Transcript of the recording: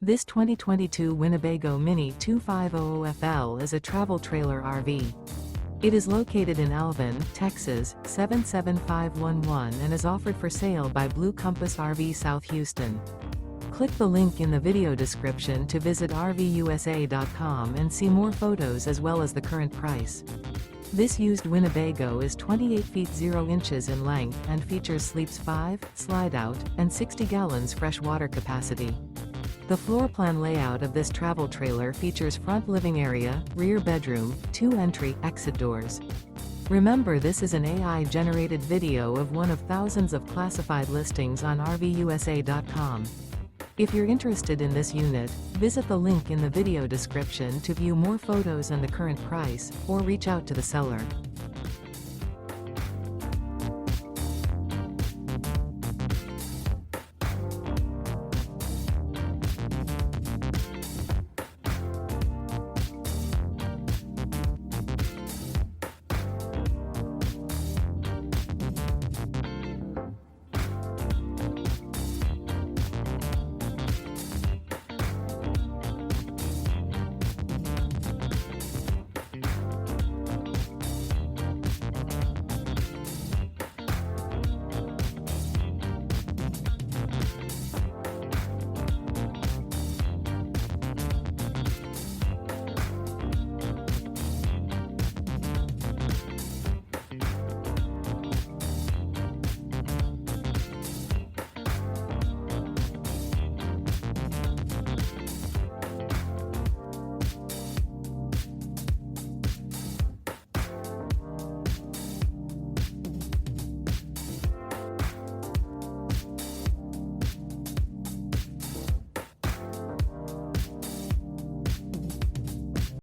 This 2022 Winnebago Minnie 2500FL is a travel trailer RV. It is located in Alvin, Texas, 77511 and is offered for sale by Blue Compass RV South Houston. Click the link in the video description to visit RVUSA.com and see more photos as well as the current price. This used Winnebago is 28 feet 0 inches in length and features sleeps 5, slide-out, and 60 gallons fresh water capacity. The floor plan layout of this travel trailer features front living area, rear bedroom, 2 entry/exit doors. Remember, this is an AI-generated video of one of thousands of classified listings on RVUSA.com. If you're interested in this unit, visit the link in the video description to view more photos and the current price, or reach out to the seller.